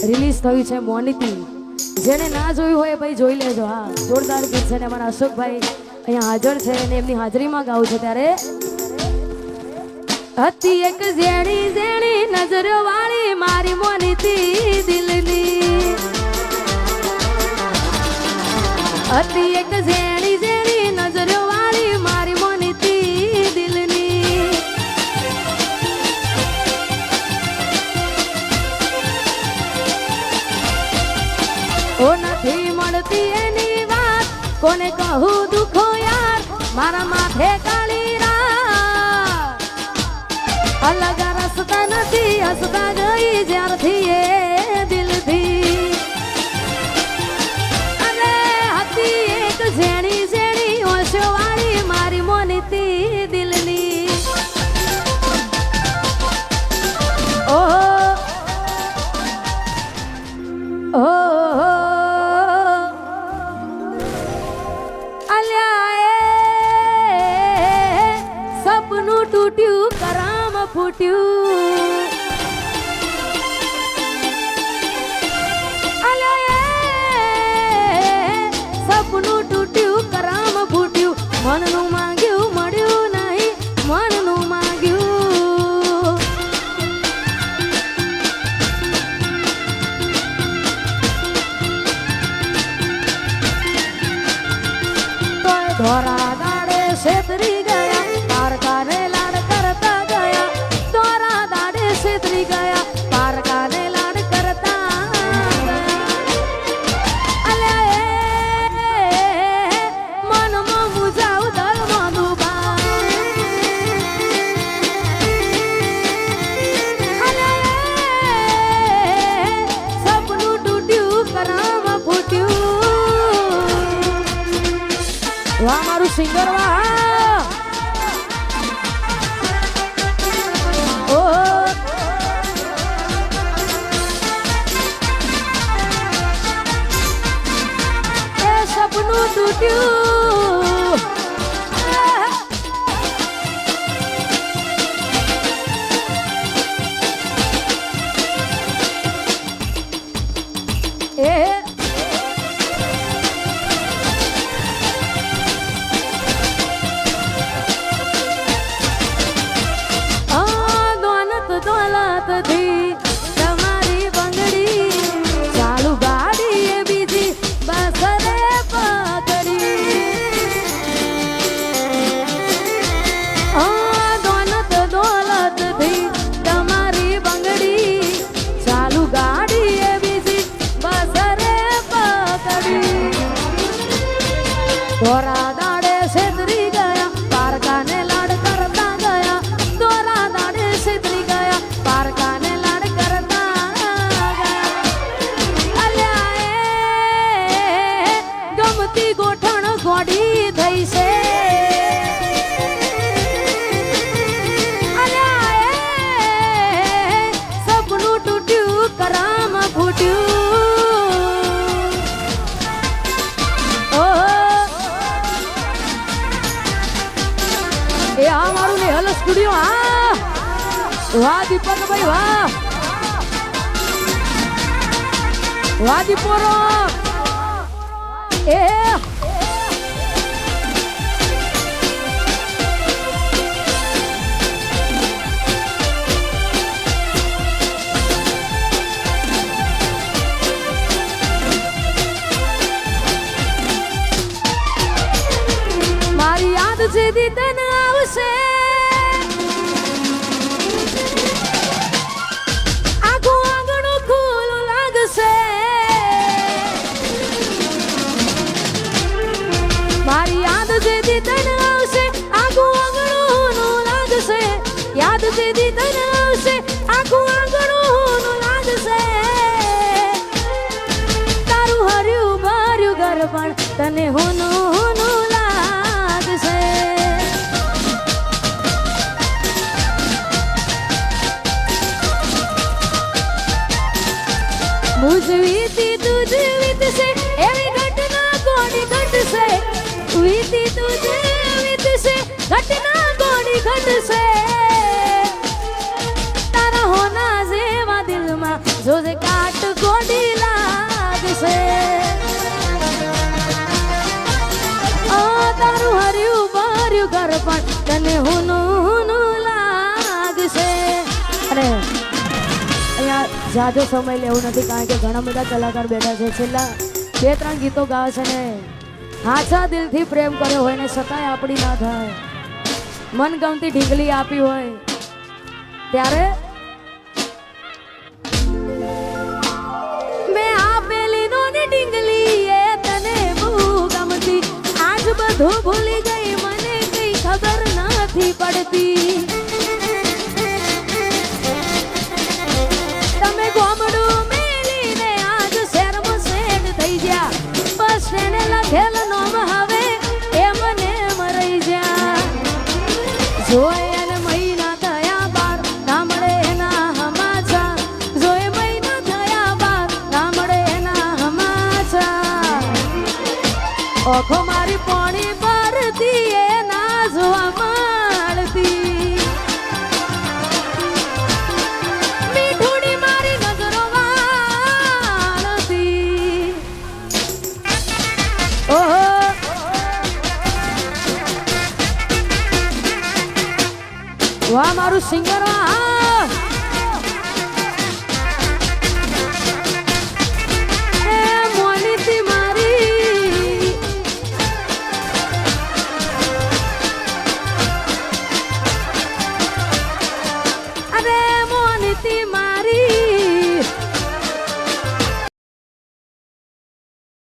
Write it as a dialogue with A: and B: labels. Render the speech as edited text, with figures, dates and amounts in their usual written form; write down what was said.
A: Release થયું છે મોનિતી. જેને ના જોયું હોય ભાઈ જોઈ લેજો. હા, જોરદાર ગીત છે ને અમારા અશોકભાઈ અહીંયા હાજર છે અને એમની હાજરીમાં ગાવું છે. ત્યારે હતી એક ઝેણી ઝેણી નજરો વાળી મારી મોનિતી દિલની, હતી એક ઝેણી ઝેણી નજરો વાળી મારી મોનિતી દિલની. ઓ નથી મળતી એની વાત કોને કહું દુખો યાર, મારા માથે કાળી રાત. અલગ રસ્તા નથી હસતા ગઈ જ્યારથી એ દિલથી. અને હતી એક ઝેણી ઝેણી ઓશો વાળી મારી મોનિતી દિલની. ઓહો ઓહો સપનું તૂટ્યું કરામ ફૂટ્યું. સપનું તૂટ્યું કરામ ફૂટ્યું. મનનું માંગ્યું મળ્યું નહીં, મનનું માંગ્યું. તોય ધોરા દાડે છેતરી ગયા, પારકાને લાડ કરતા ગયા. ધોરા દાડે છેતરી ગયા, પારકાને લાડ કરતા ગયા. અલ્યા મનમાં મુજાવ દલમાં ડૂબા. અલ્યા સપનું તૂટ્યું કરામ ફૂટ્યું. વાહ મારું સિંગર વાહ. સપનું તૂટ્યું એ દોલત થી તમારી બંગડી ચાલુ ગાડી એ બીજી બસ રે પકડી. દોલત થી તમારી બંગડી ચાલુ ગાડી એ બીજી બસ રે પકડી. ધોરા દાડે છેતરી ગયા, પારકાને લાડ કરતા ગયા. ધોરા દાડે છેતરી ગયા, પારકાને લાડ કરતા ગયા. અલ્યા ગમતી ગોઠણ ગોડી થઈ છે. અલ્યા સપનું તૂટ્યું કરામ ફૂટ્યું. એ આ મારું ને હલ સ્ટુડિયો. હા વાહ દીપકભાઈ વાહ, વાહ દીપોરો. એ મારી યાદ છે દીદન આવશે. આખું આંગણું ખુલ્લું લાગશે. મારી યાદ છે દીદન આવશે. આખું આંગણું લાગશે. યાદ છે દીદન આવશે. આખું આંગણું લાગશે. તારું હર્યું ભર્યું ઘર પણ તને હોનું હોનું લાગશે. મુજ વીતી તુજ વીતશે એવી ઘટના કોની ઘટશે. વીતી તુજ વીતશે ઘટના કોની ઘટશે. તારા હોના જેવા દિલમાં જોજે કાટ ગો તને હુનું લાગશે. અને અહીંયા જાજો સમય લેવું નથી, કારણ કે ઘણા બધા કલાકાર બેઠા છે. છેલ્લા 2-3 ગીતો ગાવે છે ને હાચા દિલથી પ્રેમ કર્યો હોય ને છતાંય આપણી ના થાય, મનગમતી ઢીંગલી આપી હોય ત્યારે મેં આપેલી નોની ઢીંગલી એ તને બહુ ગમતી. આજ બધું ભૂલી ગઈ, મને કઈ ખબર નથી પડતી. તમે ગોમડું મેલીને આજ શહેરમાં સેટ થઈ ગયા, બસ એને લખેલ નોમ હવે એમ ને એમ રહી ગયા. જોઈ અને મહિના થયા બાર ના મળે એના હમાચાર, જોઈ મહિના થયા બાર ના મળે એના હમાચાર. ઓખો મારી પોણી પરથી એ ના જોવા મળતી, મીઠુડી મારી નજરો વાળતી. ઓહો વાહ મારું સિંગર વાહ.